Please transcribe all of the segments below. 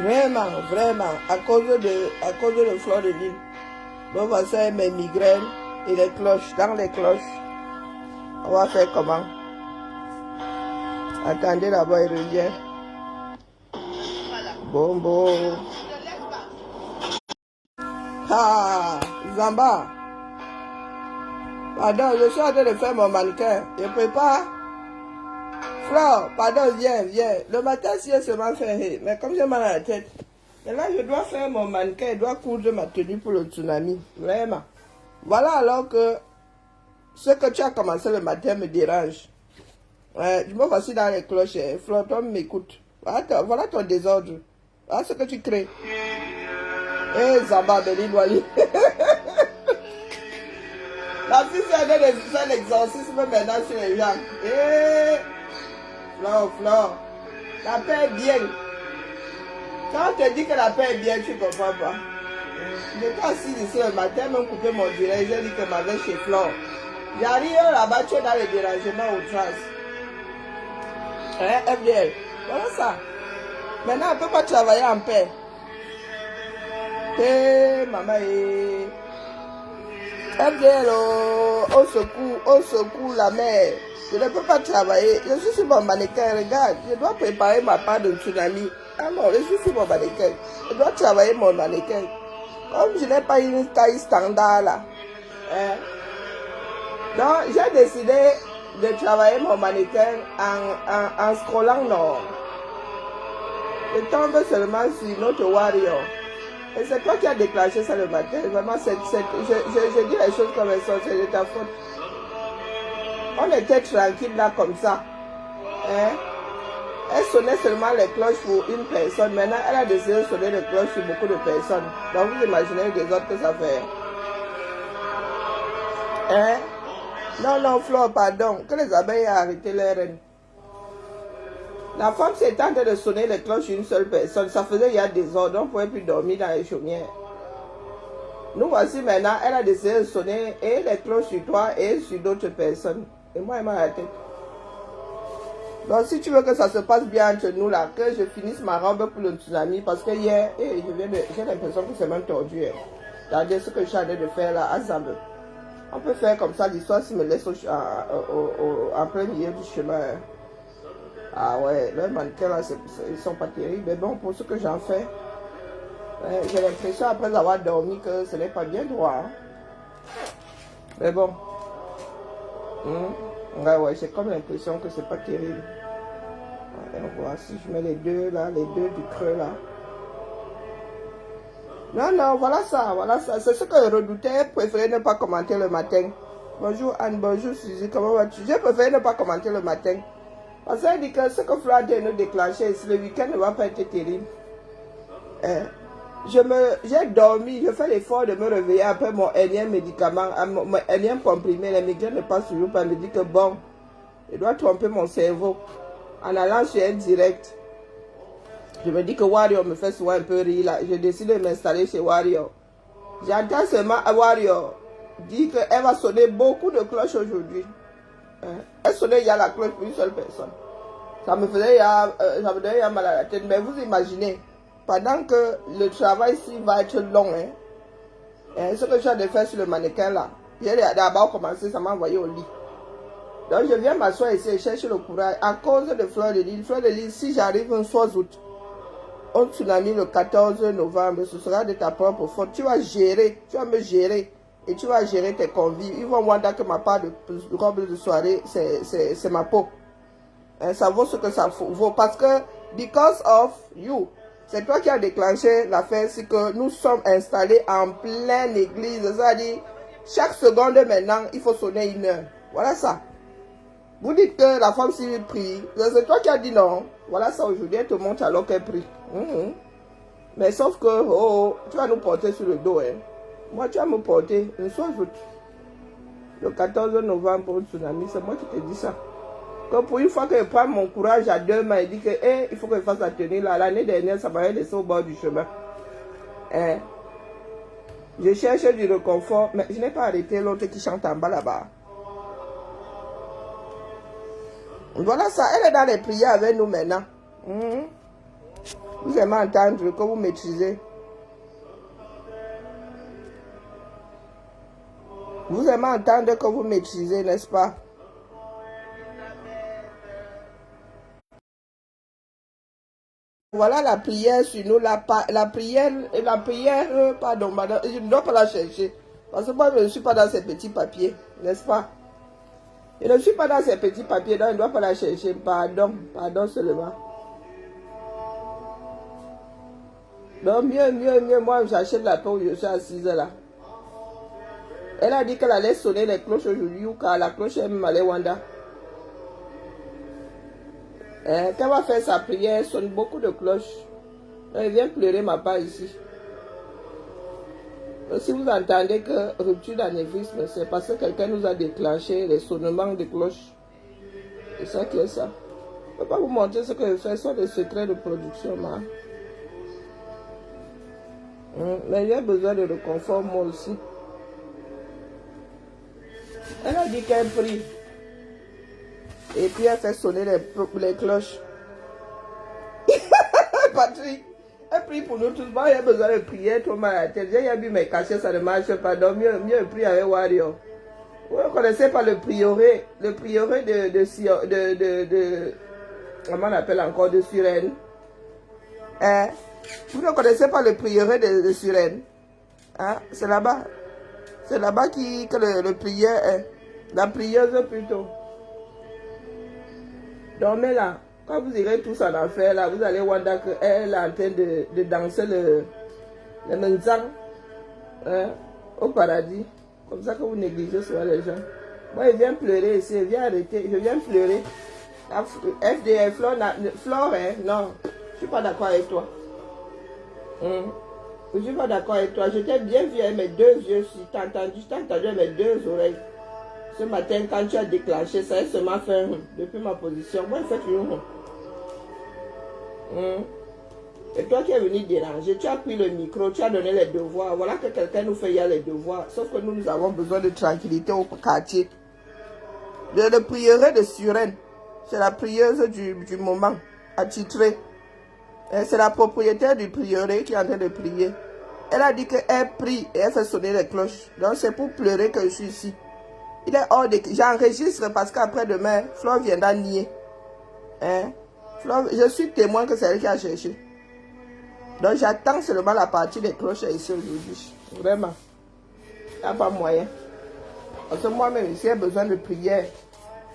Vraiment, vraiment, à cause de fleur de lys. Donc, voici mes migraines et les cloches. Dans les cloches, on va faire comment? Attendez, là-bas, il revient. Bon. Ah, Zamba. Pardon, je suis en train de faire mon mannequin. Je prépare. Flore, pardon, viens. Le matin, si je seulement fait, mais comme j'ai mal à la tête. Et là, je dois faire mon mannequin, je dois coudre ma tenue pour le tsunami. Vraiment. Voilà alors que ce que tu as commencé le matin me dérange. Je me voici dans les cloches. Flore, toi, m'écoute. Voilà ton désordre. Voilà ce que tu crées. Eh, Zamba, Béni Wali. La fille s'est allée faire l'exorcisme maintenant sur les gens. Eh, Flore, la paix est bien. Quand on te dit que la paix est bien, tu ne comprends pas. J'étais assis ici le matin, même coupé mon direct, j'ai dit que ma veille chez Flore. J'arrive là-bas, tu es dans le dérangement au trace. FDL, voilà ça. Maintenant, on ne peut pas travailler en paix. Maman, FDL, au secours la mère. Je ne peux pas travailler. Je suis sur mon mannequin, regarde. Je dois préparer ma part de tsunami. Ah non, je suis sur mon mannequin. Je dois travailler mon mannequin. Comme je n'ai pas une taille standard là. Donc, j'ai décidé de travailler mon mannequin en scrollant non. Je tombe seulement sur notre warrior. Et c'est toi qui as déclenché ça le matin. Vraiment, je dis les choses comme elles sont, c'est de ta faute. On était tranquille là comme ça. Elle sonnait seulement les cloches pour une personne. Maintenant, elle a décidé de sonner les cloches sur beaucoup de personnes. Donc, vous imaginez les autres que ça fait. Non, Flore, pardon. Que les abeilles aient arrêté leur reine. La femme s'est en train de sonner les cloches sur une seule personne. Ça faisait il y a des ordres. On ne pouvait plus dormir dans les chaumières. Nous voici maintenant. Elle a décidé de sonner et les cloches sur toi et sur d'autres personnes. Et moi, elle m'a la tête. Donc, si tu veux que ça se passe bien entre nous là, que je finisse ma robe pour le tsunami, parce que hier, j'ai l'impression que c'est même tordu. Regardez ce que je suis en train de faire là, à Zambe. On peut faire comme ça, l'histoire s'il me laisse en plein milieu du chemin. Ah ouais, leurs mannequins là, ils sont pas terribles. Mais bon, pour ce que j'en fais, j'ai l'impression après avoir dormi que ce n'est pas bien droit. Mais bon. Ouais, j'ai comme l'impression que c'est pas terrible. On voit si je mets les deux là, les deux du creux là. Non, voilà ça. C'est ce que je redoutais. Je préférais ne pas commenter le matin. Bonjour Anne, bonjour Suzy, comment vas-tu? J'ai préféré ne pas commenter le matin. Parce qu'elle dit que ce que Flore a nous déclenché, le week-end ne va pas être terrible. J'ai dormi, je fais l'effort de me réveiller après mon énième médicament, mon énième comprimé. Les migraines ne passent toujours pas. Elle me dit que bon, je dois tromper mon cerveau. En allant sur un direct, je me dis que Warrior me fait souvent un peu rire là. Je décide de m'installer chez Warrior. J'entends seulement Warrior dire qu'elle va sonner beaucoup de cloches aujourd'hui. Elle sonnait il y a la cloche pour une seule personne. Ça me donnait mal à la tête. Mais vous imaginez, pendant que le travail ici va être long, ce que je viens de faire sur le mannequin là, j'ai d'abord commencé, ça m'a envoyé au lit. Donc je viens m'asseoir ici et chercher le courage à cause de Fleur de Lys. Fleur de Lys, si j'arrive un 3 août, au tsunami le 14 novembre, ce sera de ta propre faute. Tu vas gérer, tu vas me gérer et tu vas gérer tes convives. Ils vont voir que ma part de robe de soirée, c'est ma peau. Ça vaut ce que ça vaut parce que, because of you, c'est toi qui as déclenché l'affaire, c'est que nous sommes installés en pleine église. C'est-à-dire, chaque seconde maintenant, il faut sonner 1 heure. Voilà ça. Vous dites que la femme s'y prie. C'est toi qui as dit non. Voilà ça aujourd'hui, elle te montre alors qu'elle prie. Mais sauf que, tu vas nous porter sur le dos. Moi, tu vas me porter une chose. Le 14 novembre pour le tsunami, c'est moi qui te dis ça. Que pour une fois que je prends mon courage à 2 mains, il dit que il faut que je fasse la tenue là. L'année dernière, ça m'avait laissé au bord du chemin. Je cherche du réconfort, mais je n'ai pas arrêté l'autre qui chante en bas là-bas. Voilà ça, elle est dans les prières avec nous maintenant. Vous aimez entendre que vous maîtrisez. Vous aimez entendre que vous maîtrisez, n'est-ce pas? Voilà la prière sur nous, la prière, pardon, madame, je ne dois pas la chercher. Parce que moi, je ne suis pas dans ces petits papiers, n'est-ce pas? Je ne suis pas dans ces petits papiers, donc je ne dois pas la chercher. Pardon, pardon seulement. Donc, mieux, moi, j'achète la paix où je suis assise là. Elle a dit qu'elle allait sonner les cloches aujourd'hui ou car la cloche elle m'allait Wanda. Quand elle va faire sa prière, elle sonne beaucoup de cloches. Elle vient pleurer ma part ici. Donc, si vous entendez que rupture d'anévrisme, c'est parce que quelqu'un nous a déclenché les sonnements de cloches. C'est ça qui est ça. Je ne peux pas vous montrer ce que je fais, ce sont des secrets de production. Mais j'ai besoin de réconfort moi aussi. Elle a dit qu'elle prie. Et puis elle fait sonner les cloches. Patrick, elle prie pour nous tous. Moi, j'ai besoin de prier, trop mal à la tête. J'ai vu mes cachets, ça ne marche pas. Donc, mieux prier avec Wario. Vous ne connaissez pas le prieuré comment on appelle encore, de Suresnes. Hein? Vous ne connaissez pas le prieuré de Suresnes. Hein? C'est là-bas. C'est là-bas que le prieur est. La prieuse plutôt. Dormez là. Quand vous irez tous en enfer, là, vous allez voir qu'elle est en train de danser le menzang, hein, au paradis. Comme ça que vous négligez souvent les gens. Moi, je viens pleurer ici, je viens arrêter, je viens pleurer. La FDF, Flore, hein, non, je ne suis pas d'accord avec toi. Je ne suis pas d'accord avec toi. J'étais bien vu avec mes deux yeux, si tu as entendu, avec mes deux oreilles. Ce matin, quand tu as déclenché, ça a seulement fait depuis ma position. Moi, je fais toujours. Et toi qui es venu déranger, tu as pris le micro, tu as donné les devoirs. Voilà que quelqu'un nous fait hier les devoirs. Sauf que nous avons besoin de tranquillité au quartier. Le prieuré de Suresnes, c'est la prieuse du moment, attitrée. C'est la propriétaire du prieuré qui est en train de prier. Elle a dit qu'elle prie et elle fait sonner les cloches. Donc c'est pour pleurer que je suis ici. Il est hors de... J'enregistre parce qu'après demain, Flore viendra nier. Hein? Flore, je suis témoin que c'est elle qui a cherché. Donc j'attends seulement la partie des cloches ici aujourd'hui. Vraiment. Il n'y a pas moyen. Parce que moi-même, ici, j'ai besoin de prière.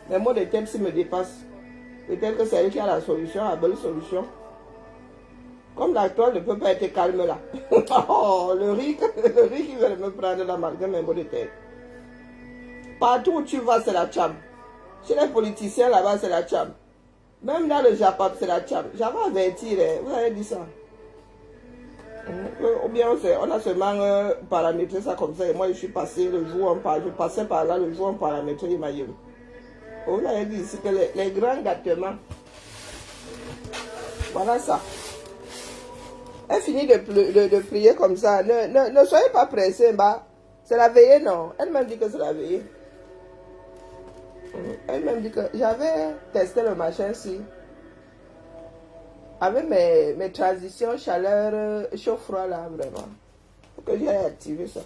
Les mots de tête, s'ils me dépassent. Peut-être que c'est elle qui a la solution, la bonne solution. Comme la toile ne peut pas être calme là. Oh, le riz qui veut me prendre là malgré mes mots de tête. Partout où tu vas, c'est la tcham. Chez les politiciens là-bas, c'est la tcham. Même dans le Japon, c'est la tcham. J'avais averti, vous avez dit ça. Ou bien on a seulement paramétré ça comme ça. Et moi, je suis passé le jour, je passais par là le jour en paramétré il m'a dit. Vous avez dit ici que les grands gâtements. Voilà ça. Elle finit de prier comme ça. Ne soyez pas pressés, bah. C'est la veillée, non. Elle-même dit que c'est la veillée. Elle-même dit que j'avais testé le machin-ci. Avec mes transitions chaleur, chaud-froid là, vraiment. Faut que j'ai activé ça.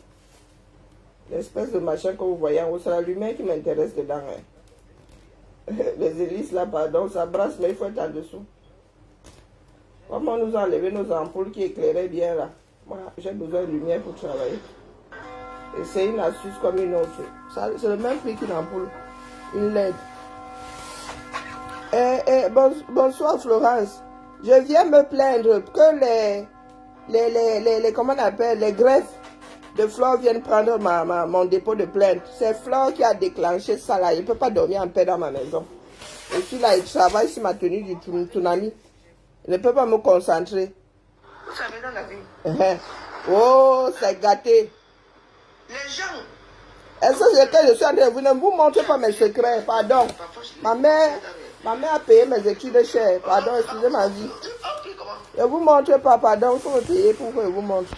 L'espèce de machin que vous voyez en haut, c'est la lumière qui m'intéresse dedans. Hein. Les hélices là, pardon, ça brasse, mais il faut être en dessous. Comment nous enlever nos ampoules qui éclairaient bien là? Moi, j'ai besoin de lumière pour travailler. Et c'est une astuce comme une autre. C'est le même prix qu'une ampoule. Une LED. Bonsoir Florence. Je viens me plaindre que comment on appelle, les greffes de Flore viennent prendre mon dépôt de plainte. C'est Flore qui a déclenché ça là. Je ne peux pas dormir en paix dans ma maison. Je suis là, je travaille sur ma tenue du tsunami. Je ne peux pas me concentrer. Vous savez dans la vie. Oh, c'est gâté. Les gens. Est-ce que je suis en train de vous ne vous montre pas mes secrets, pardon. Ma mère a payé mes études chères, pardon, excusez ma vie. Je ne vous montre pas, pardon, il faut me payer pour que je vous montre.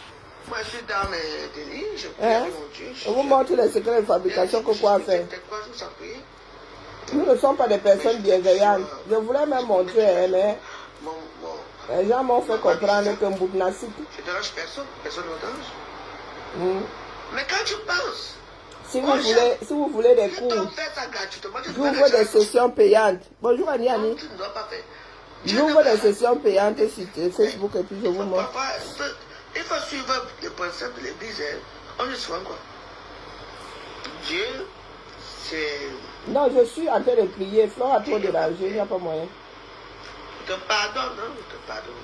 Moi, je suis dans mes délits, je vous montre les secrets de fabrication que quoi faire. Nous ne sommes pas des personnes bienveillantes. Je voulais même montrer, mais Les gens m'ont fait comprendre que Mbouknasik. Je dérange personne, personne ne dérange. Mais quand tu penses, si vous voulez des cours, j'ouvre des sessions payantes. Bonjour Annie Annie. J'ouvre des sessions payantes sur Facebook et puis je vous montre. Il faut suivre les principes de l'église. On est souvent quoi. Dieu, c'est... Non, je suis en train de prier. Flore a trop dérangé, il n'y a pas moyen. Je te pardonne, hein, je te pardonne.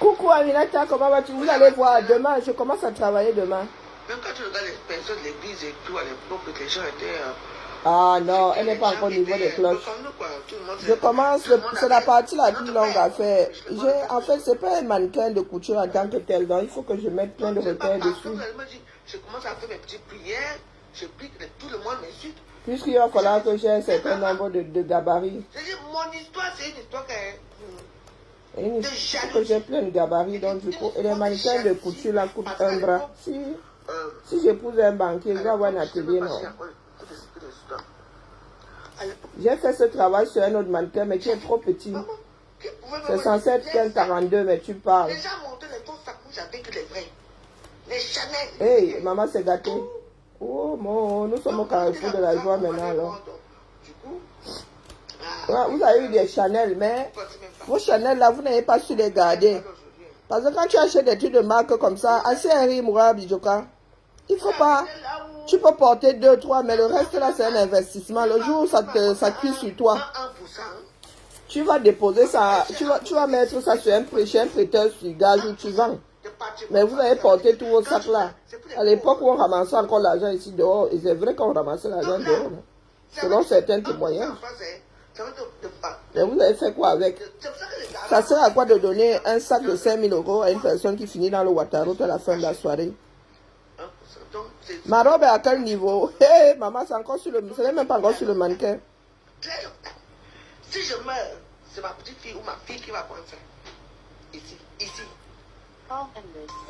Coucou Aminata, comment vas-tu? Vous allez voir demain, je commence à travailler demain. Même quand tu regardes les personnes de l'église et tout, à l'époque, les gens étaient... Ah non, elle n'est pas encore au niveau des cloches. Je commence, c'est la partie la plus longue à faire. En fait, c'est pas un mannequin de couture en tant que tel, donc il faut que je mette plein de repères dessus. Je commence à faire mes petites prières, je prie que tout le monde m'insulte. Puisqu'il va falloir que j'ai un certain nombre de gabarits. Mon histoire, c'est une histoire Il faut que j'ai plein de gabarits, donc du coup, et les mannequins de couture là coûtent un bras. Si j'épouse un banquier, je vais avoir un atelier, non. J'ai fait ce travail sur un autre mannequin, mais qui est trop petit. C'est censé être qu'un 42, mais tu parles. Les gens montaient les tons s'accouchent avec les vrais. Les Chanel. Hey, maman s'est gâtée. Oh, mon, nous sommes au carrefour de la joie maintenant, alors. Ouais, vous avez eu des Chanel, mais vos Chanel là, vous n'avez pas su les garder. Parce que quand tu achètes des trucs de marque comme ça, assez un riz, Moura, Bijoka, il faut pas. Tu peux porter 2, 3, mais le reste là, c'est un investissement. Le jour où ça cuit sur toi, tu vas déposer ça, tu vas mettre ça sur un prêteur sur gage où tu vends. Mais vous avez porté tous vos sacs là. À l'époque où on ramassait encore l'argent ici dehors, et c'est vrai qu'on ramassait l'argent dehors, non? Selon certains témoignages. Mais vous avez fait quoi avec? Ça sert à quoi de donner un sac de 5 000 € à une personne qui finit dans le Ouattara à la fin de la soirée? Ma robe est à quel niveau? Hé, hey, maman, c'est encore sur le... Ce n'est même pas encore sur le mannequin. Si je meurs, c'est ma petite fille ou ma fille qui va prendre ça. Ici.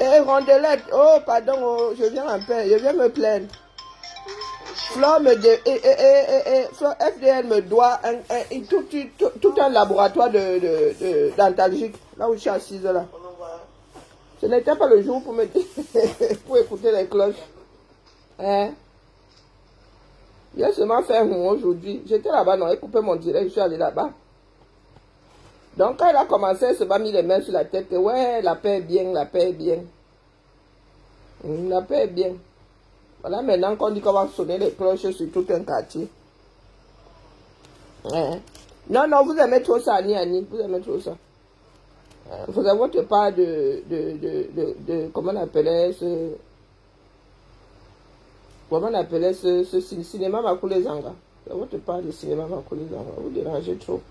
Hé, hey, Rondelette, oh, pardon, oh, je viens en paix, je viens me plaindre. Flore FDL me doit tout un laboratoire d'antalgique, là où je suis assise là. Ce n'était pas le jour pour pour écouter les cloches. Hein? J'ai seulement fait un aujourd'hui. J'étais là-bas, non, j'ai coupé mon direct, je suis allé là-bas. Donc quand elle a commencé, elle se m'a mis les mains sur la tête. Que, ouais, la paix est bien, la paix est bien. La paix est bien. Voilà maintenant qu'on dit qu'on va sonner les cloches sur tout un quartier. Hein? Non, non, vous aimez trop ça, Annie, vous aimez trop ça. Vous avez votre part de comment on appelait ce... Comment on appelait ce cinéma Makoulé Zanga. Vous avez votre part de cinéma Makoulé Zanga. Vous dérangez trop.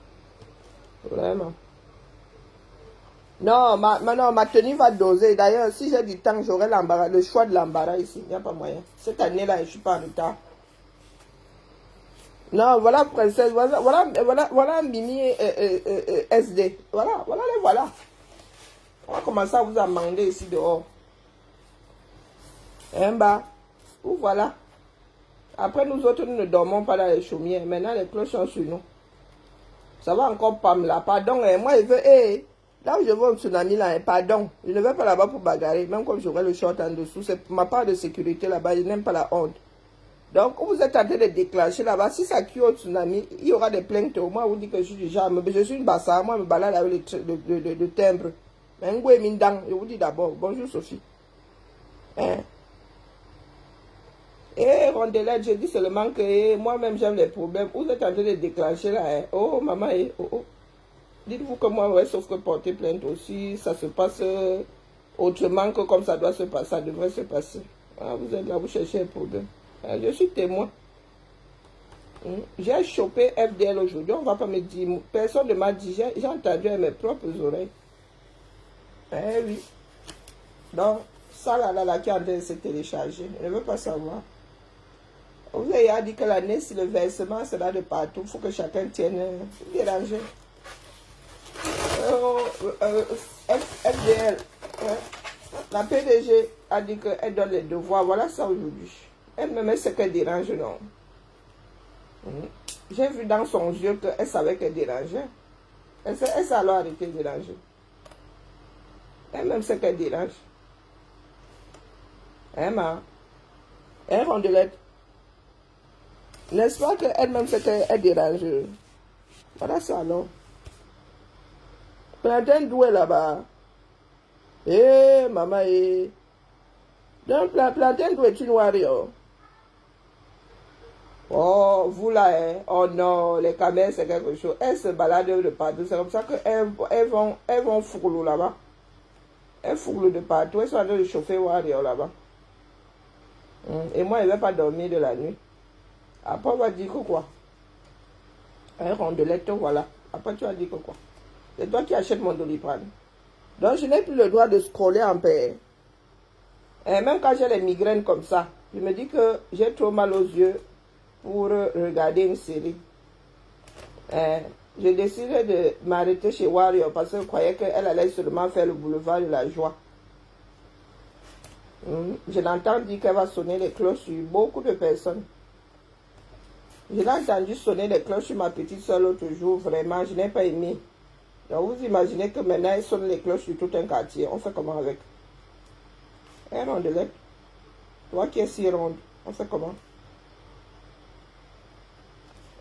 Vraiment. Non, ma tenue va doser. D'ailleurs, si j'ai du temps, j'aurai l'embarras, le choix de l'embarras ici. Il n'y a pas moyen. Cette année-là, je ne suis pas en retard. Non, voilà, princesse. Voilà Mimi SD. Voilà. On va commencer à vous amender ici dehors. Un bas. Ou voilà. Après, nous autres, nous ne dormons pas dans les chaumières. Maintenant, les cloches sont sur nous. Ça va encore pas me là. Pardon, moi, je veux... Hey, là où je veux un tsunami, là, pardon. Je ne vais pas là-bas pour bagarrer. Même comme j'aurai le short en dessous. C'est ma part de sécurité là-bas. Je n'aime pas la honte. Donc, vous êtes en train de déclencher là-bas. Si ça crie au tsunami, il y aura des plaintes. Moi, vous dites que je suis du genre. Je suis une bassa. Moi, je me balade avec le timbre. Mais je vous dis d'abord. Bonjour, Sophie. Hein? Eh, Rondelette, je dis seulement que moi-même j'aime les problèmes. Vous êtes en train de déclencher là. Hein? Oh, maman, oh. Dites-vous que moi, ouais, sauf que porter plainte aussi, ça se passe autrement que comme ça doit se passer, ça devrait se passer. Ah, vous êtes là, vous cherchez un problème. Ah, je suis témoin. J'ai chopé FDL aujourd'hui, on ne va pas me dire. Personne ne m'a dit, j'ai entendu avec mes propres oreilles. Eh oui. Donc, ça là qui est en train de se télécharger, je ne veux pas savoir. Vous avez dit que l'année, si le versement sera de partout, il faut que chacun tienne dérangé. FDL, la PDG a dit qu'elle donne les devoirs. Voilà ça aujourd'hui. Elle me met ce qu'elle dérange, non. J'ai vu dans son yeux qu'elle savait qu'elle dérangeait. Elle s'est alors arrêtée de déranger. Elle-même sait qu'elle dérange. Emma, elle rondelette. N'est-ce pas qu'elle-même sait qu'elle dérange? Voilà ça alors. Plantain d'où est là-bas? Eh, maman, eh. Donc, plantain d'où est-tu noire? Oh, vous là, hein? Oh non, les caméras, c'est quelque chose. Elles se baladent de partout. C'est comme ça qu'elles vont fourlou là-bas. Elles fourlou de partout. Elles sont en train de chauffer Wario là-bas. Et moi, je ne vais pas dormir de la nuit. Après, on va dire que quoi? Un rondelette, voilà. Après, tu vas dire que quoi? C'est toi qui achètes mon Doliprane. Donc, je n'ai plus le droit de scroller en paix. Et même quand j'ai les migraines comme ça, je me dis que j'ai trop mal aux yeux pour regarder une série. J'ai décidé de m'arrêter chez Warrior parce que je croyais qu'elle allait seulement faire le boulevard de la joie. Je l'entends dire qu'elle va sonner les cloches sur beaucoup de personnes. Je l'ai entendu sonner les cloches sur ma petite soeur l'autre jour. Vraiment, je n'ai pas aimé. Donc vous imaginez que maintenant elle sonne les cloches sur tout un quartier. On fait comment avec? Un rondelette. Toi qui es si ronde, on fait comment?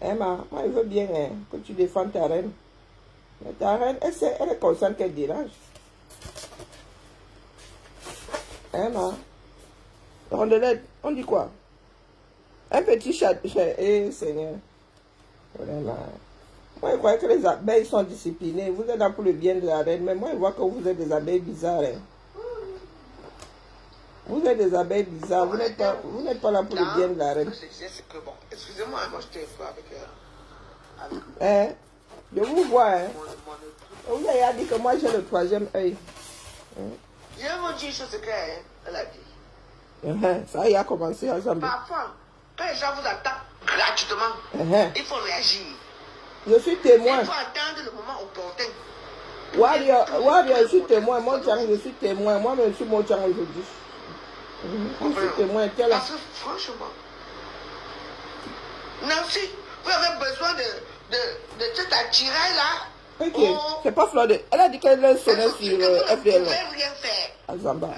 Emma, moi je veux bien que tu défendes ta reine. Mais ta reine, elle est consciente qu'elle dérange. Emma, rondelette, on dit quoi? Un petit chat. Eh Seigneur. Vraiment. Moi je croyais que les abeilles sont disciplinées. Vous êtes là pour le bien de la reine. Mais moi je vois que vous êtes des abeilles bizarres. Vous êtes des abeilles bizarres. Vous n'êtes pas là pour le bien de la reine. Bon, excusez-moi, moi j'étais un peu avec Je vous vois. Vous avez dit que moi j'ai le troisième œil. Je vais vous dire ce qu'elle a dit. Ça y a commencé ensemble. Parfois, quand les gens vous attaquent gratuitement, il faut réagir. Je suis témoin. Il faut attendre le moment opportun. Warrior, je suis témoin. Mon Tchang, je suis témoin. Moi, je suis mon Tchang aujourd'hui. Je suis témoin. Parce que franchement, Nancy, vous avez besoin de cet attirail-là. Ok, c'est pas Floride. Elle a dit qu'elle sonnait sur FDL. Vous ne pouvez rien faire. Azamba.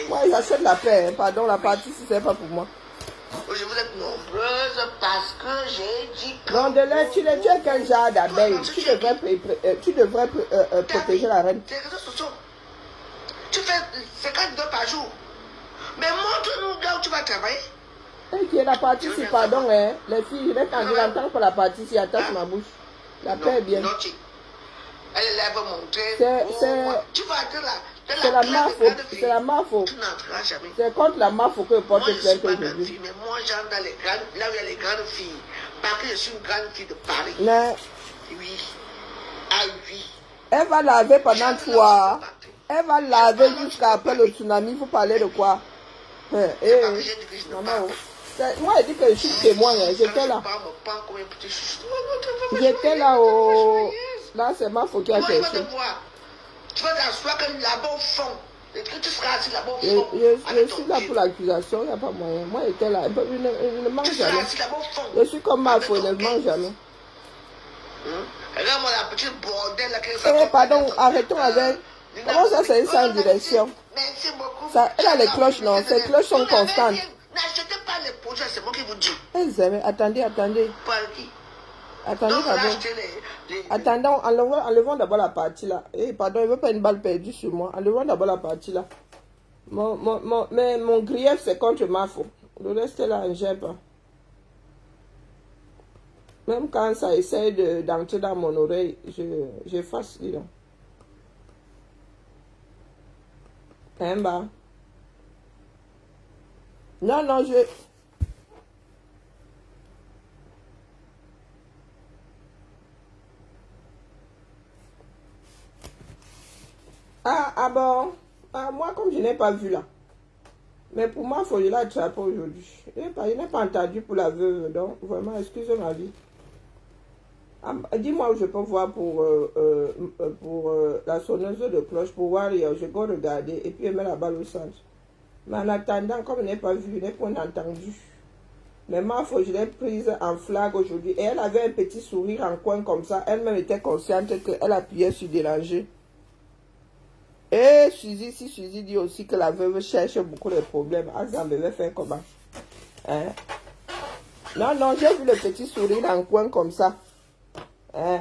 Moi, j'achète la paix. Pardon, la partie, si c'est pas pour moi. Je vous êtes nombreuses parce que j'ai dit que... Rondelette, tu es quel genre d'abeille? Tu devrais protéger la reine. Les réseaux sociaux. Tu fais 50 dollars par jour. Mais montre-nous là où tu vas travailler. Ok, la partie, c'est pardon, les filles, je vais t'entendre pour la partie, si attache ma bouche. La paix est bien. Elle va montrer. Tu vas être là. C'est la mafo. C'est la mafo. Tu n'entreras jamais. C'est contre la mafo que je porte plainte aujourd'hui. Mais moi, j'entre dans les grandes, là où il y a les grandes filles. Parce que je suis une grande fille de Paris. Mais, oui. Ah oui. Elle va laver pendant 3. Elle va laver jusqu'à après le tsunami. Vous parlez de quoi? Maman. Moi, je dis que je suis témoin. J'étais là. J'étais là au... Là, c'est ma faute qui a cherché. Tu vas t'asseoir que là-bas au fond. Et que tu seras assis là-bas au fond. Je suis là pour l'accusation, il n'y a pas moyen. Moi, j'étais là. Je ne mange jamais. Je suis comme ma faute, je ne mange jamais. Regarde-moi la petite bordel là. Pardon, arrêtons avec... Comment ça, c'est sans direction? Merci beaucoup. Ça, elle a les cloches, non? Ces cloches sont constantes. N'achetez pas les produits, c'est moi qui vous dis. Attendez. Par qui? Attendez d'abord. Attendons, enlevons d'abord la partie là. Pardon, il ne veut pas une balle perdue sur moi. Enlevons d'abord la partie là. Mais mon grief, c'est contre ma faute. Le reste là, je n'aime pas. Même quand ça essaie d'entrer dans mon oreille, j'efface, dis donc. Non, je... Ah bon? Moi, comme je n'ai pas vu là. Mais pour moi, il faut que je l'attrape aujourd'hui. Je n'ai pas entendu pour la veuve. Donc, vraiment, excuse ma vie. Dis-moi où je peux voir pour la sonneuse de cloche, pour voir, je peux regarder et puis mettre la balle au centre. Mais en attendant, comme je n'ai pas vu, je n'ai pas entendu. Mais ma foi, je l'ai prise en flag aujourd'hui. Et elle avait un petit sourire en coin comme ça. Elle-même était consciente qu'elle appuyait sur déranger. Et Suzy, si Suzy dit aussi que la veuve cherche beaucoup de problèmes, Azam devait faire comment? Hein? Non, non, j'ai vu le petit sourire en coin comme ça. Hein?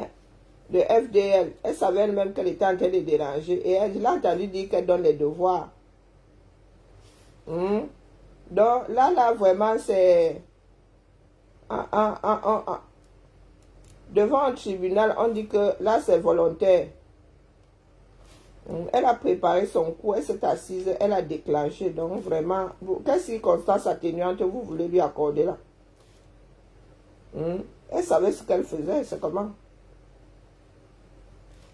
De FDL. Elle savait elle-même qu'elle était en train de déranger. Et elle l'a entendu dire qu'elle donne les devoirs. Donc là, vraiment, c'est... Devant un tribunal, on dit que là, c'est volontaire. Elle a préparé son coup, elle s'est assise, elle a déclenché. Donc, vraiment, quelle circonstance atténuante vous voulez lui accorder là? Elle savait ce qu'elle faisait, c'est comment?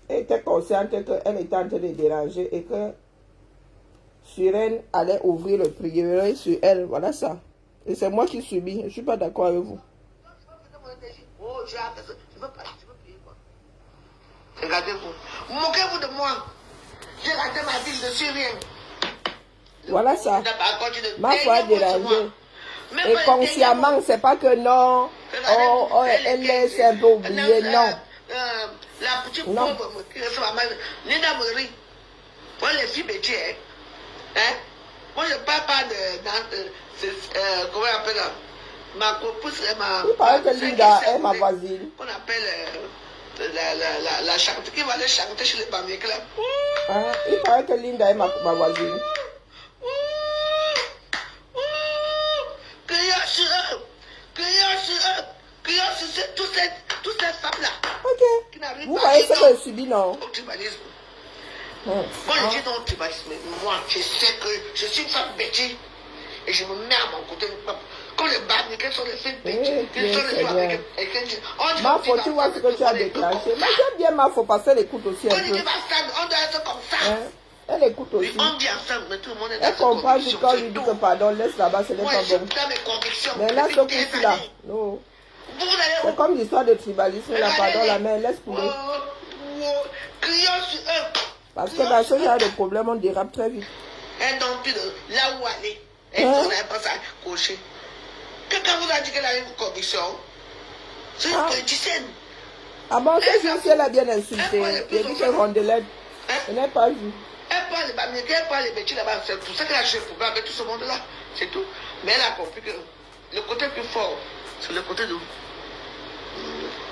Elle était consciente qu'elle était en train de déranger et que Suren allait ouvrir le prieuré sur elle. Voilà ça. Et c'est moi qui subis. Je ne suis pas d'accord avec vous. Oh, je veux prier quoi. Regardez-vous. Moquez-vous de moi. J'ai raté ma ville de Syrien. Voilà ça. Ma foi a dérangé. Et consciemment, c'est pas que non. Oh, elle laisse un peu oublier. Non. La petite pauvre qui reçoit ma mère, Nina Marie. Moi, les filles métiers. Hein? Moi, je ne parle pas comment on appelle ça? Ma copine, c'est ma. Il paraît que Linda est ma voisine. On appelle la chanteuse qui va aller chanter chez les Bamé Club. Il paraît que Linda est ma voisine. Crions sur eux! Crions sur eux! Crions sur toutes ces femmes-là. Ok. Vous voyez ce que je subis, non? Au tribalisme. Moi, je dis non au tribalisme. Moi, je sais que je suis une femme bêtise. Et je me mets à mon côté du peuple. Comme les Bamé, quelles sont les filles bêtises? Quelles sont les femmes avec ma faute, tu vois ce que tu as déclenché. Mais j'aime bien ma faute parce qu'elle écoute aussi un peu. On doit être comme ça. Elle écoute aussi. On dit ensemble, mais tout le monde est elle comprend quand on lui dit que pardon, laisse là-bas, ce n'est pas bon. Mais là, ce coup-ci là, non. C'est comme l'histoire de tribalisme, là, pardon, la main, laisse couler. Parce que dans ce genre de problème, on dérape très vite. Elle donne plus de là où aller. Elle ne pas ça cocher. Quelqu'un vous a dit qu'elle a une conviction? C'est une politicienne. Ah bon, c'est juste qu'elle a bien insulté. Elle dit que Rondelette. Je n'ai pas vu. Elle parle les métiers là-bas. C'est pour ça qu'elle a joué pour avec tout ce monde-là. C'est tout. Mais elle a compris que le côté plus fort, c'est le côté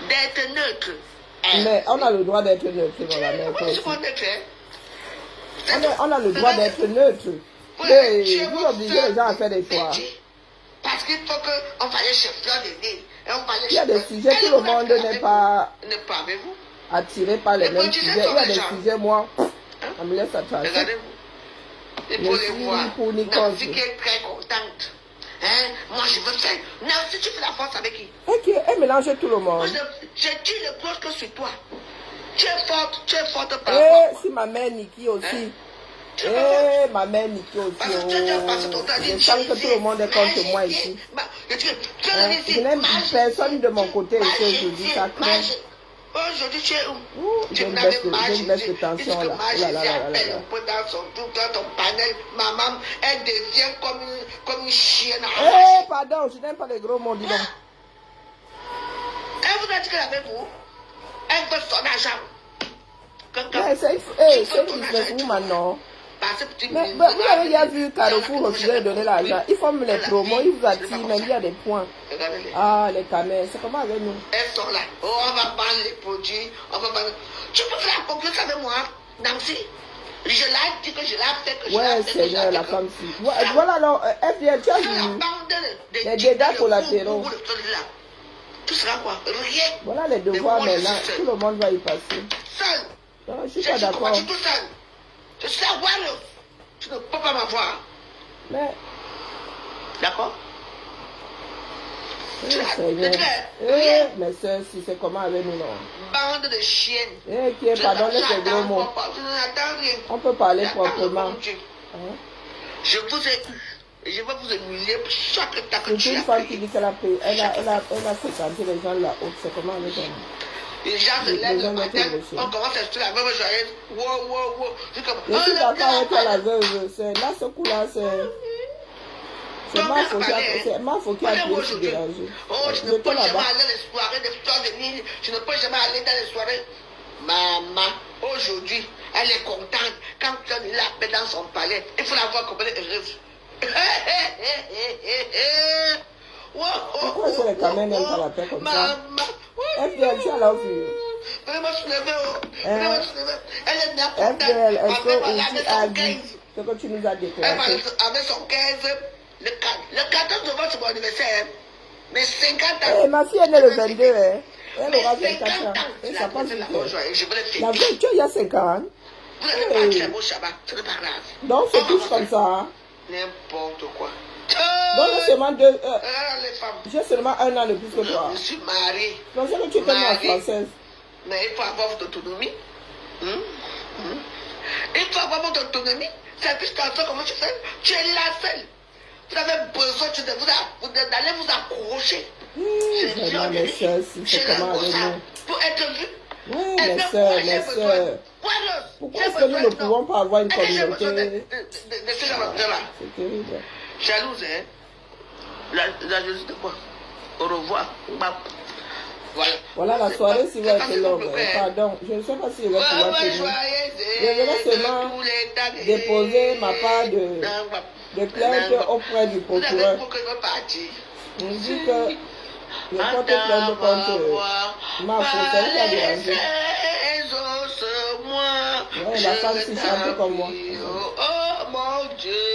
d'être neutre. Mais on a le droit d'être neutre dans la mer. On a le droit d'être neutre. Et vous obligez les gens à faire des choix. Parce qu'il faut qu'on fasse chez Fleur de Nil. Il y a des sujets que le monde n'est pas attiré par les mêmes sujets. Il y a des sujets, moi, on me laisse attraper. Regardez-vous. Et pour les voir, Nancy qui est très contente. Moi, je veux faire. Nancy, tu fais la force avec qui? Ok, elle mélange tout le monde. Je dis le cloche que sur toi. Tu es forte par rapport. Si ma mère Niki aussi. Ma mère Niki aussi. Je sens que tout le monde est contre moi ici. Je n'aime personne de mon côté ici aujourd'hui. Ça craint. Aujourd'hui, tu es où? J'ai une baisse de tension là. Dans ton panel, maman, elle devient comme une chienne. Pardon, je n'aime pas les gros mots, dis donc. Elle vous a dit qu'elle avait vous. Elle veut son argent. C'est une businesswoman, non? Mais vous avez déjà vu Carrefour refuser de donner l'argent. Ils font les promos, ils vous attirent, mais il y a des points. Ah, les caméras, c'est comment avec nous? Elles sont là. Oh, on va vendre les produits. On va vendre. Tu peux faire la concurrence avec moi, Nancy? Je l'ai dit que je l'ai fait. Ouais, Seigneur, la femme ci. Voilà, alors, FDL, tu as vu les dégâts collatéraux. Tout sera quoi? Rien. Voilà les devoirs, mais là, tout le monde va y passer. Seul. Non, je suis pas d'accord. Je suis tout seul. Je suis à Warrior. Tu ne peux pas m'avoir. Mais. D'accord? Mais si c'est comment avec nous, non? Bande de chiennes. Qui est, pardon, laisse les gros mots. On peut parler proprement. Je vous ai eu. Et je vais vous humilier pour chaque tas que tu as. C'est une femme qui dit qu'elle a payé. Elle a fréquenté les gens là-haut. C'est comment avec elle? Les gens se lèvent le matin, on commence à se la veuve joyeuse. Wow. Je suis d'accord avec toi, la veuve. Là, ce coup-là, c'est. C'est ma faute qui a pu se déranger. Oh, je ne peux jamais aller dans les soirées de fleurs de ligne. Je ne peux jamais aller dans les soirées. Maman, aujourd'hui, elle est contente. Quand on l'appelle dans son palais, il faut la voir comme elle est heureuse. Pourquoi c'est les caméras n'aiment pas la paix comme ça? FDL, tu as la vue. Vraiment soulevé. Elle est bien contente. FDL, est-ce que Avec a son dit 15. ce que tu nous as déclaré? Avec son 15, le 14 novembre, c'est mon anniversaire. Mais 50 ans. Eh, ma fille est née le 22, hein. Elle aura 24 ans. Et ça passe vite. La vieille, tu as il y a 5 ans. Vous n'allez pas tirer mon Shabbat, ce n'est pas grave. Donc, c'est tous comme ça. N'importe quoi. Donc, j'ai seulement 2 les femmes. J'ai seulement 1 an de plus que toi. Je suis mariée. Donc, c'est que tu es tellement française. Mais il faut avoir votre autonomie. Il faut avoir votre autonomie. C'est plus comme ça, comment tu fais? Tu es la seule. Vous avez besoin d'aller vous accrocher. Vraiment, mes soeurs, c'est comment avec nous? Pour être vu. Oui, mes soeurs. Pourquoi est-ce que nous ne pouvons pas avoir une communauté? C'est terrible. Jalouse, hein? La jalousie de quoi? Au revoir. Voilà, la soirée, si vous êtes longue. Pardon, je ne sais pas si je vais pouvoir tenir. Je vais seulement déposer ma part de plainte auprès du procureur. On dit que je porte plainte contre ma faute, c'est elle qui a dérangé. Ouais, la femme s'y chante comme moi. Oh mon Dieu,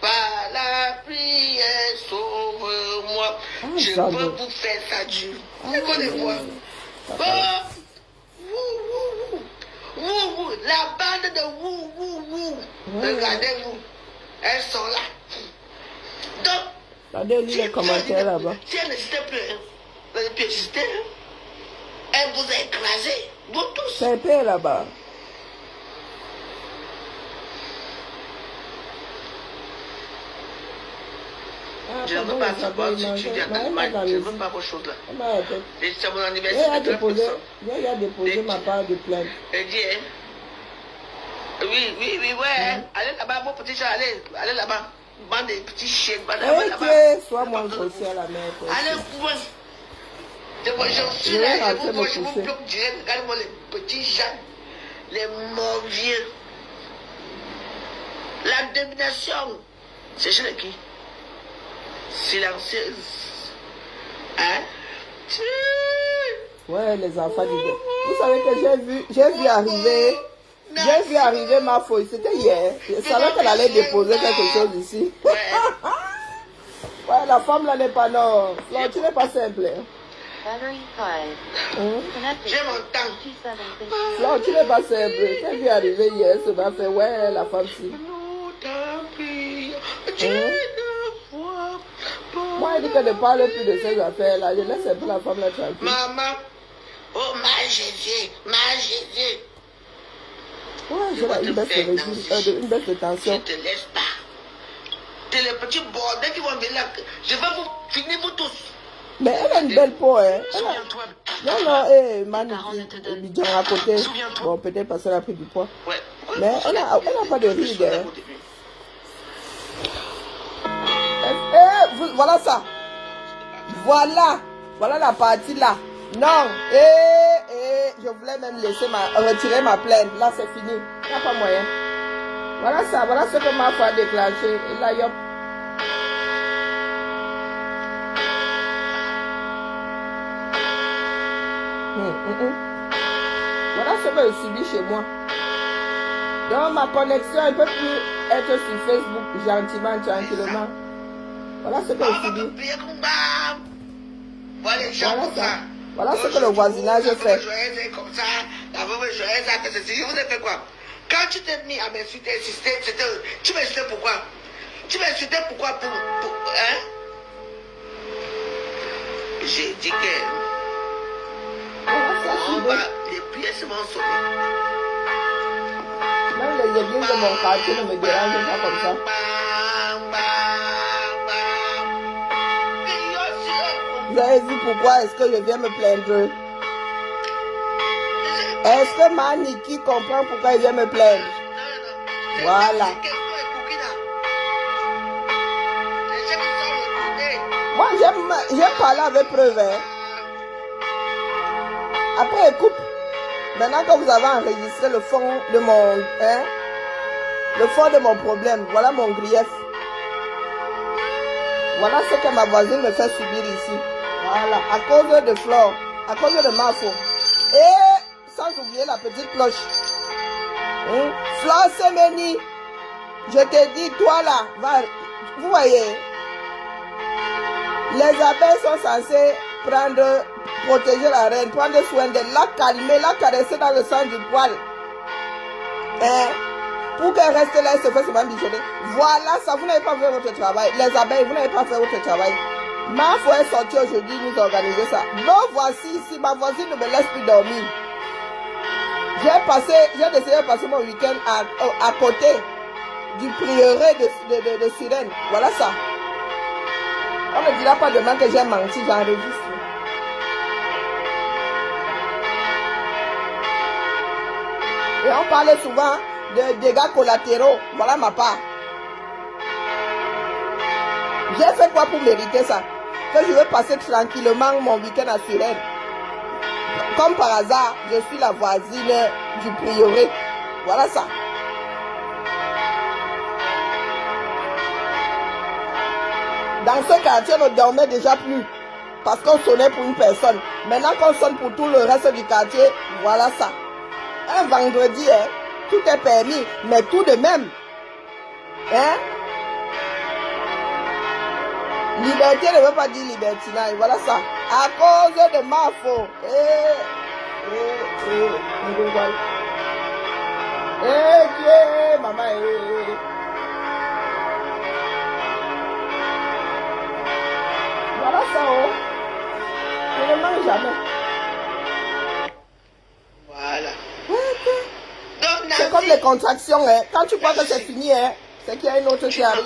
par la prière, sauve-moi. Je peux vous faire ça dur. Écoutez-moi. La bande de wou. Regardez-vous. Elles sont là. Donc, regardez les commentaires là-bas. Si elle n'existait plus, elle ne peut exister. Elle vous a écrasé. Vous tous. C'est épais là-bas. Je ne veux pas savoir si tu dis à ta mère, je ne veux pas vos choses là. Et c'est mon anniversaire. J'ai déposé ma part de plainte. Elle dit, hein? Oui, ouais. Allez là-bas, mon petit chat, allez là-bas. Bande de petits chiens, là-bas. Sois moins grossier à la mère. Allez, point. Je suis là, je vous bloque direct. Regardez-moi les petits jeunes, les morviers. La domination, c'est chez qui? Silencieuse. Hein? Ouais, les enfants du deuil. Vous savez que j'ai vu arriver ma feuille. C'était hier. Je savais qu'elle allait déposer quelque chose ici. Ouais, la femme là n'est pas non. Non, tu n'es pas simple. J'ai mon temps. Non, tu n'es pas simple. J'ai vu arriver hier, ça m'a fait, ouais, la femme ci. Moi, elle dit qu'elle ne parle plus de ces affaires-là. Je laisse un peu la femme là tranquille. Maman, oh ma Jésus. Ouais, j'ai une baisse de tension. Je te laisse pas. C'est les petits bordels qui vont venir là. Je vais vous finir vous tous. Mais elle a une belle peau, hein. Non, Maniki, Bidjan à côté. Bon, peut-être parce qu'elle a pris du poids. Ouais. Mais elle n'a pas de ride, hein. Voilà ça. Voilà la partie là. Non. Je voulais même retirer ma plainte. Là, c'est fini. Il n'y a pas moyen. Voilà ce que ma foi a déclenché. Et là, yop. Voilà ce que je subis chez moi. Donc, ma connexion ne peut plus être sur Facebook gentiment, tranquillement. Voilà ce que je subis. Voilà ce que le voisinage fait. Comme ça, la veuve joyeuse a fait ceci. Je vous ai fait quoi? Quand tu t'es mis à m'insulter, tu m'insultais pourquoi? Tu m'insultais pourquoi? Hein? J'ai dit que les pièces m'ont sonné. Même les églises de mon quartier ne me dérangent pas comme ça. Vous avez vu pourquoi est-ce que je viens me plaindre? Est-ce que Maniki comprend pourquoi il vient me plaindre? Voilà. Moi, j'aime parler avec preuve. Hein. Après, elle coupe. Maintenant que vous avez enregistré le fond de mon... Hein, le fond de mon problème. Voilà mon grief. Voilà ce que ma voisine me fait subir ici. Voilà. À cause de Flore. À cause de ma faute. Et sans oublier la petite cloche. Flore Semeni. Je te dis, toi là, va, vous voyez, les abeilles sont censées protéger la reine, prendre soin d'elle, la calmer, la caresser dans le sens du poil. Hein? Pour qu'elle reste là et se fasse seulement bichonner. Voilà ça, vous n'avez pas fait votre travail. Les abeilles, vous n'avez pas fait votre travail. Ma foi est sortie aujourd'hui, nous organiser ça. Donc voici ici, ma voisine ne me laisse plus dormir. J'ai décidé de passer mon week-end à côté du prieuré de Sirène. Voilà ça. On ne dira pas demain que j'ai menti, j'enregistre. Et on parle souvent de dégâts collatéraux. Voilà ma part. J'ai fait quoi pour mériter ça? Que je vais passer tranquillement mon week-end à Sirène. Comme par hasard, je suis la voisine du prieuré. Voilà ça. Dans ce quartier, on ne dormait déjà plus. Parce qu'on sonnait pour une personne. Maintenant qu'on sonne pour tout le reste du quartier, voilà ça. Un vendredi, hein, tout est permis, mais tout de même. Hein? Liberté ne veut pas dire libertinage. Voilà ça. À cause de ma faute. Maman, Voilà ça, oh. Je ne mange jamais. Voilà. C'est comme les contractions, hein. Quand tu crois que c'est fini, hein, c'est qu'il y a une autre qui arrive.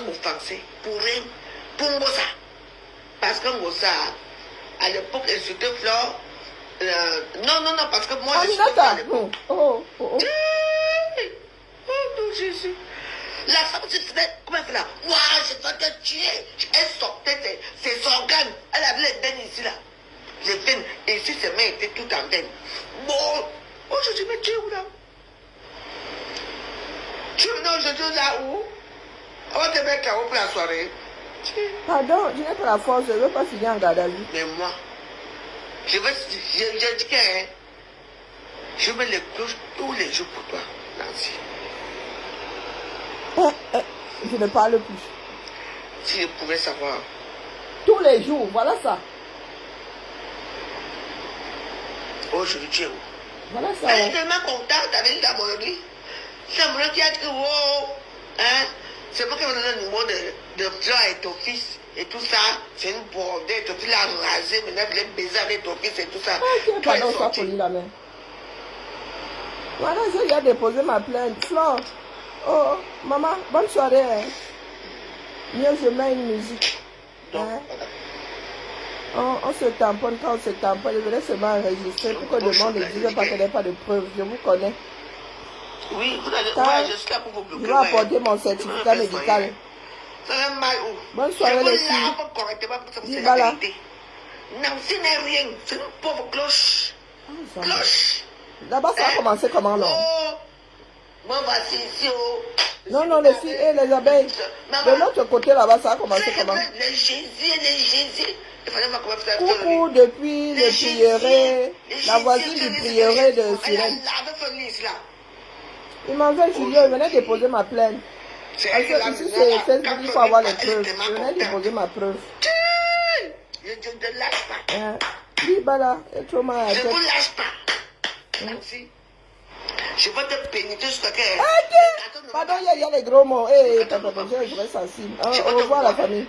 Pour rien, pour Mossa. Parce que Mossa, à l'époque, elle s'était Flore. Non, parce que moi, je suis à l'époque. Oh non, Jésus. La femme se disait, comment elle fait là? Moi, je vais te tuer. Elle sortait ses organes. Elle avait les veines ici, là. Les veines. Et ici, ses mains étaient toutes en veines. Bon, aujourd'hui, mais tu es où là? Tu es venu aujourd'hui là où? On va te mettre là-haut pour la soirée. Pardon, je n'ai pas la force, je ne veux pas finir en garde à vue. Mais moi, je dis que hein, je mets les cloches tous les jours pour toi, Nancy. Je ne parle plus. Si je pouvais savoir. Tous les jours, voilà ça. Aujourd'hui, tu es où? Voilà ça. Elle est tellement contente avec la monnaie. C'est la monnaie qui a dit, oh, hein, c'est pas qu'elle m'a donné le numéro de toi et ton fils et tout ça. C'est une bordée, ton fils l'a rasé, maintenant il est baisé avec ton fils et tout ça. Ok, pardon, sois poli la main. Voilà, j'ai déjà déposé ma plainte. Flore. Oh, maman, bonne soirée. Hein. Mieux, je mets une musique. Hein? On se tamponne quand on se tamponne. Je voulais seulement enregistrer pour que le monde ne dise pas qu'il n'y a pas de preuves. Je vous connais. Oui, vous allez. Ouais, je suis là pour vous bloquer. Je vais apporter mon certificat médical. Ça va mal où? Bonne soirée, les filles. Je vous correctement pour que ça vous Dis, voilà. Non, ce n'est rien. C'est une pauvre cloche. Cloche. D'abord, ça a commencé comment, non? Oh, moi, voici ici. Oh. Non, les filles et les abeilles. De l'autre côté, là-bas, ça a commencé comment? Les Jésus. Il fallait voir comment faire. Coucou, depuis le prieuré, la voisine du prieuré de Sirène. Il m'envoie Julien, il venait déposer ma plainte. Parce que ici, c'est Facebook, il faut avoir les preuves. Je venais déposer ma preuve. Je ne te lâche pas. Oui, bah là, c'est trop mal. Je ne vous lâche pas. Merci. Je vais te pénitrer jusqu'à que... Pardon, il y a les gros mots. Je serai sensible. Au revoir la famille.